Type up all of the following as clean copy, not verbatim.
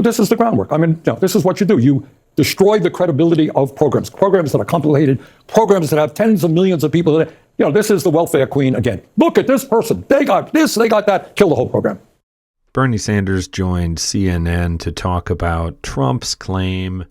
But this is the groundwork. I mean, this is what you do. You destroy the credibility of programs that are complicated, programs that have tens of millions of people. This is the welfare queen again. Look at this person. They got this, they got that. Kill the whole program. Bernie Sanders joined CNN to talk about Trump's claim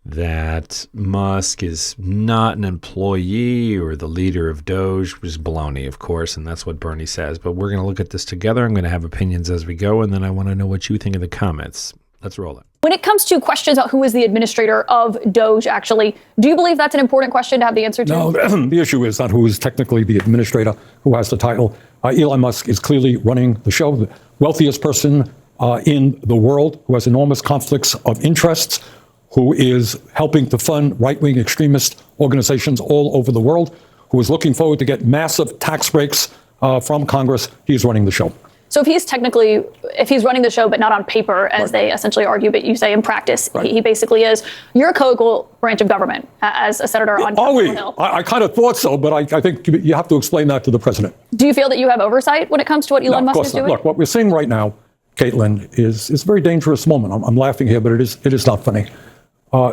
that Musk is not an employee or the leader of Doge, which is baloney, of course, and that's what Bernie says. But we're going to look at this together. I'm going to have opinions as we go, and then I want to know what you think in the comments. Let's roll it. When it comes to questions about who is the administrator of Doge, actually, do you believe that's an important question to have the answer to? No, the issue is not who is technically the administrator, who has the title. Elon Musk is clearly running the show, the wealthiest person in the world, who has enormous conflicts of interests, who is helping to fund right-wing extremist organizations all over the world, who is looking forward to get massive tax breaks from Congress. He's running the show. So if he's running the show, but not on paper, as they essentially argue, but you say in practice, he basically is. You're a co-equal branch of government as a senator on Capitol Hill. I kind of thought so, but I think you have to explain that to the president. Do you feel that you have oversight when it comes to what Elon Musk is doing? Look, what we're seeing right now, Kaitlan, is a very dangerous moment. I'm laughing here, but it is not funny.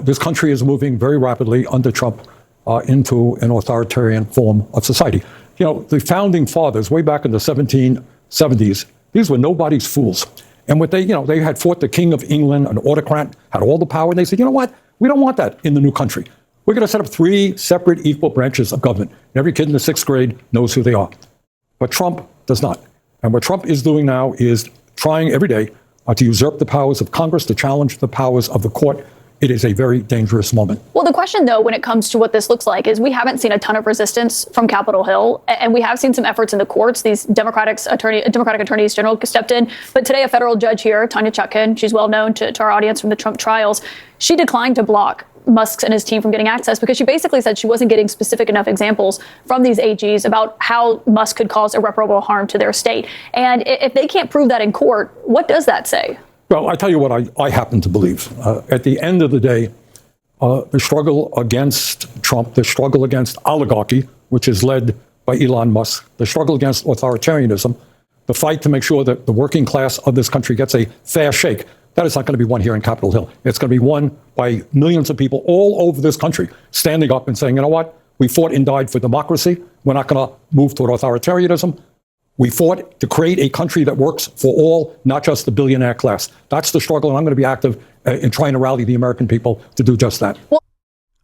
This country is moving very rapidly under Trump into an authoritarian form of society. The founding fathers, way back in the 1770s, these were nobody's fools. And what they had fought the King of England, an autocrat, had all the power. And they said, you know what? We don't want that in the new country. We're going to set up 3 separate equal branches of government. Every kid in the 6th grade knows who they are. But Trump does not. And what Trump is doing now is trying every day to usurp the powers of Congress, to challenge the powers of the court. It is a very dangerous moment. Well, the question, though, when it comes to what this looks like is we haven't seen a ton of resistance from Capitol Hill, and we have seen some efforts in the courts. These Democratic attorneys general stepped in. But today, a federal judge here, Tanya Chutkan, she's well known to our audience from the Trump trials, she declined to block Musk and his team from getting access because she basically said she wasn't getting specific enough examples from these AGs about how Musk could cause irreparable harm to their state. And if they can't prove that in court, what does that say? Well, I tell you what I happen to believe. At the end of the day, the struggle against Trump, the struggle against oligarchy, which is led by Elon Musk, the struggle against authoritarianism, the fight to make sure that the working class of this country gets a fair shake, that is not going to be won here in Capitol Hill. It's going to be won by millions of people all over this country standing up and saying, you know what? We fought and died for democracy. We're not going to move toward authoritarianism. We fought to create a country that works for all, not just the billionaire class. That's the struggle, and I'm going to be active in trying to rally the American people to do just that. I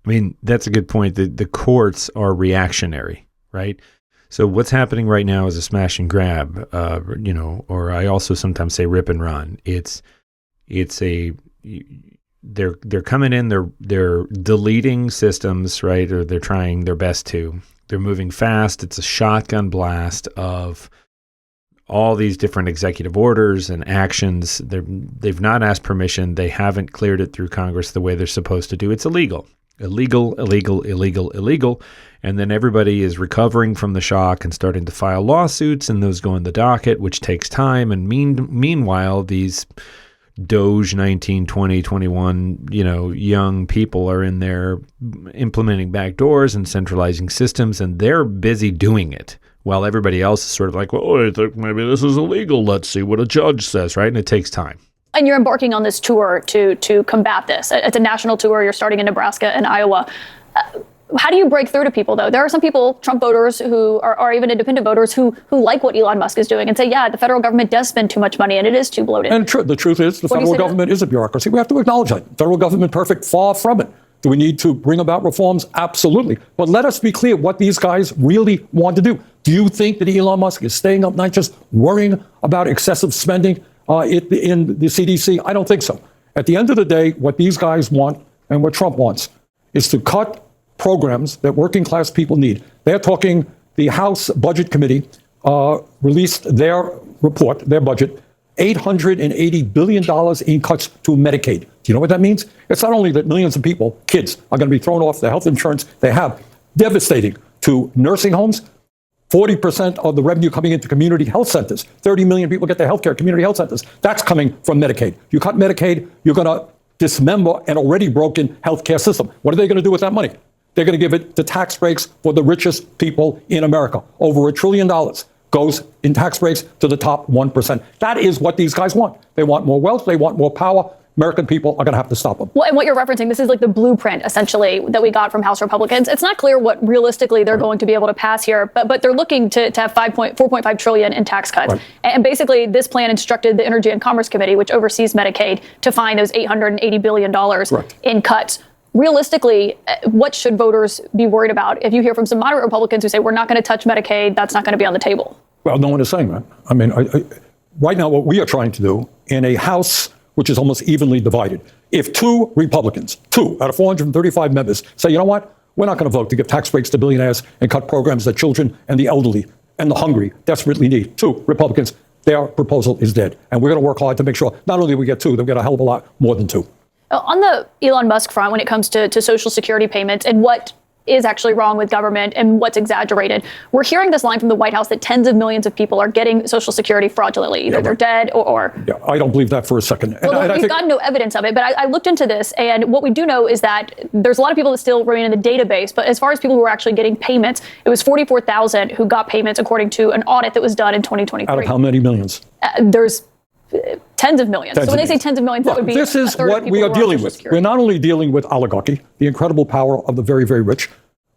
mean, that's a good point. The courts are reactionary, right? So what's happening right now is a smash and grab, or I also sometimes say rip and run. They're coming in, they're deleting systems, right? Or they're trying their best to. They're moving fast. It's a shotgun blast of all these different executive orders and actions. They've not asked permission. They haven't cleared it through Congress the way they're supposed to do. It's illegal. Illegal. And then everybody is recovering from the shock and starting to file lawsuits, and those go in the docket, which takes time. And meanwhile, these Doge 19, 20, 21, young people are in there implementing backdoors and centralizing systems, and they're busy doing it while everybody else is sort of like, well, I think maybe this is illegal. Let's see what a judge says, right? And it takes time. And you're embarking on this tour to combat this. It's a national tour. You're starting in Nebraska and Iowa. How do you break through to people, though? There are some people, Trump voters who are even independent voters who like what Elon Musk is doing and say, yeah, the federal government does spend too much money and it is too bloated. And the truth is the federal government is a bureaucracy. We have to acknowledge that. Federal government perfect, far from it. Do we need to bring about reforms? Absolutely. But let us be clear what these guys really want to do. Do you think that Elon Musk is staying up night just worrying about excessive spending in the CDC? I don't think so. At the end of the day, what these guys want and what Trump wants is to cut programs that working class people need. They're talking, the House Budget Committee released their report, their budget, $880 billion in cuts to Medicaid. Do you know what that means? It's not only that millions of people, kids, are going to be thrown off the health insurance they have, devastating to nursing homes, 40% of the revenue coming into community health centers. 30 million people get their health care, community health centers. That's coming from Medicaid. You cut Medicaid, you're going to dismember an already broken health care system. What are they going to do with that money? They're going to give it to tax breaks for the richest people in America. Over $1 trillion goes in tax breaks to the top 1%. That is what these guys want. They want more wealth. They want more power. American people are going to have to stop them. Well, and what you're referencing, this is like the blueprint, essentially, that we got from House Republicans. It's not clear what realistically they're going to be able to pass here, but they're looking to have 4.5 trillion in tax cuts. Right. And basically, this plan instructed the Energy and Commerce Committee, which oversees Medicaid, to find those $880 billion in cuts. Realistically, what should voters be worried about if you hear from some moderate Republicans who say, we're not going to touch Medicaid, that's not going to be on the table? Well, no one is saying that. I mean, right now, what we are trying to do in a House which is almost evenly divided, if 2 Republicans, 2 out of 435 members, say, you know what, we're not going to vote to give tax breaks to billionaires and cut programs that children and the elderly and the hungry desperately need. 2 Republicans, their proposal is dead. And we're going to work hard to make sure not only do we get 2, that we get a hell of a lot more than 2. On the Elon Musk front, when it comes to Social Security payments and what is actually wrong with government and what's exaggerated, we're hearing this line from the White House that tens of millions of people are getting Social Security fraudulently. Either they're dead or... Yeah, I don't believe that for a second. Well, we've gotten no evidence of it, but I looked into this, and what we do know is that there's a lot of people that still remain in the database, but as far as people who are actually getting payments, it was 44,000 who got payments according to an audit that was done in 2023. Out of how many millions? There's tens of millions. So when they say tens of millions, that would be this is what we are dealing with. We're not only dealing with oligarchy, the incredible power of the very, very rich.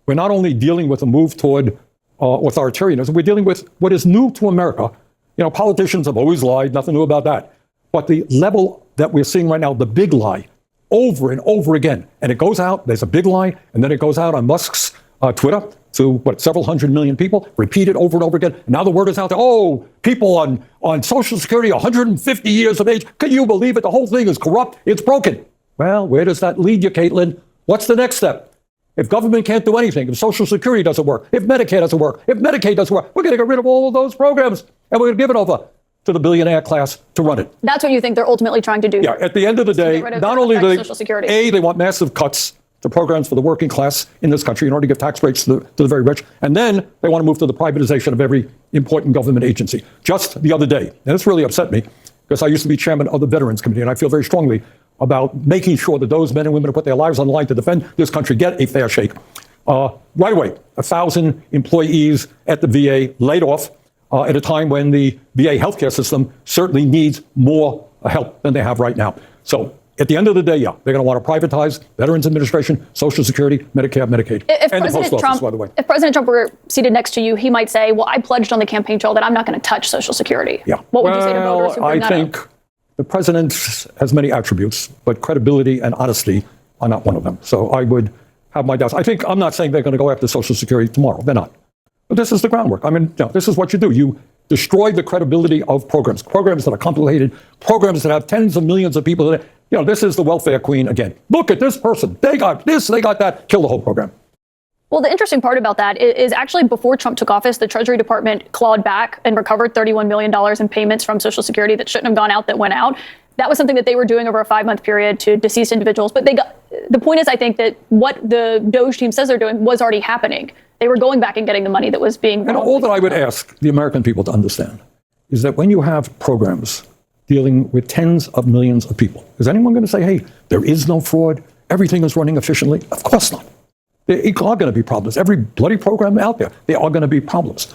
We're not only dealing with a move toward authoritarianism, we're dealing with what is new to America. You know, politicians have always lied, nothing new about that. But the level that we're seeing right now, the big lie, over and over again, and it goes out, there's a big lie, and then it goes out on Musk's Twitter to, several hundred million people, repeated over and over again. And now the word is out there, oh, people on Social Security, 150 years of age, can you believe it? The whole thing is corrupt, it's broken. Well, where does that lead you, Kaitlan? What's the next step? If government can't do anything, if Social Security doesn't work, if Medicare doesn't work, if Medicaid doesn't work, we're going to get rid of all of those programs, and we're going to give it over to the billionaire class to run it. That's what you think they're ultimately trying to do? Yeah, at the end of the day, not only do they want massive cuts to programs for the working class in this country in order to give tax breaks to the very rich, and then they want to move to the privatization of every important government agency. Just the other day, and this really upset me, because I used to be chairman of the Veterans Committee, and I feel very strongly about making sure that those men and women who put their lives on the line to defend this country get a fair shake. Right away, 1,000 employees at the VA laid off at a time when the VA healthcare system certainly needs more help than they have right now. So at the end of the day, yeah, they're going to want to privatize Veterans Administration, Social Security, Medicare, Medicaid, and the Post Office, by the way. If President Trump were seated next to you, he might say, well, I pledged on the campaign trail that I'm not going to touch Social Security. Yeah. What would you say to voters who bring that up? The president has many attributes, but credibility and honesty are not one of them. So I would have my doubts. I'm not saying they're going to go after Social Security tomorrow. They're not. But this is the groundwork. I mean, this is what you do. You destroy the credibility of programs that are complicated, programs that have tens of millions of people in it. You know, this is the welfare queen again. Look at this person. They got this, they got that. Kill the whole program. Well, the interesting part about that is actually before Trump took office, the Treasury Department clawed back and recovered $31 million in payments from Social Security that shouldn't have gone out that went out. That was something that they were doing over a 5-month period to deceased individuals. But the point is, I think, that what the Doge team says they're doing was already happening. They were going back and getting the money that was being... And all that I would ask the American people to understand is that when you have programs dealing with tens of millions of people, is anyone going to say, hey, there is no fraud, everything is running efficiently? Of course not. There are going to be problems. Every bloody program out there, there are going to be problems.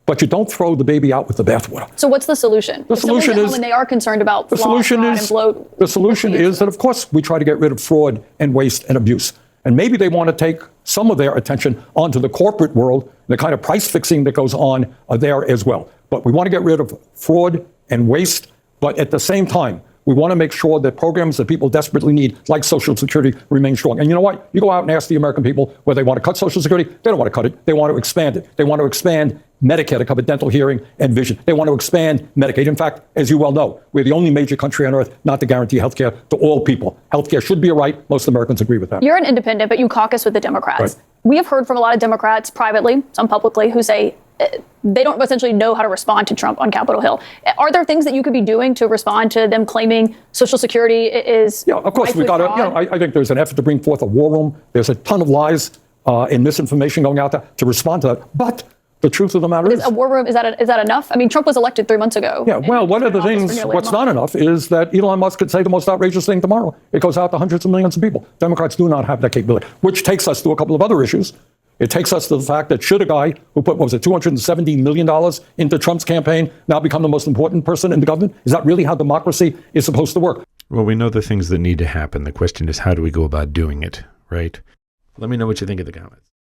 But you don't throw the baby out with the bathwater. So what's the solution? The solution is... when they are concerned about the solution is that, of course, we try to get rid of fraud and waste and abuse. And maybe they want to take some of their attention onto the corporate world, the kind of price fixing that goes on there as well. But we want to get rid of fraud and waste. But at the same time, we want to make sure that programs that people desperately need, like Social Security, remain strong. And you know what? You go out and ask the American people whether they want to cut Social Security. They don't want to cut it. They want to expand it. They want to expand Medicare to cover dental, hearing, and vision. They want to expand Medicaid. In fact, as you well know, we're the only major country on earth not to guarantee health care to all people. Health care should be a right. Most Americans agree with that. You're an independent, but you caucus with the Democrats. Right. We have heard from a lot of Democrats privately, some publicly, who say they don't essentially know how to respond to Trump on Capitol Hill. Are there things that you could be doing to respond to them claiming Social Security is... Yeah, of course, we got to, I think there's an effort to bring forth a war room. There's a ton of lies and misinformation going out there to respond to that. But the truth of the matter is... A war room, is that enough? I mean, Trump was elected 3 months ago. Yeah, well, one of the things, what's not enough is that Elon Musk could say the most outrageous thing tomorrow. It goes out to hundreds of millions of people. Democrats do not have that capability, which takes us to a couple of other issues. It takes us to the fact that should a guy who put, $270 million into Trump's campaign now become the most important person in the government? Is that really how democracy is supposed to work? Well, we know the things that need to happen. The question is, how do we go about doing it, right? Let me know what you think in the comments.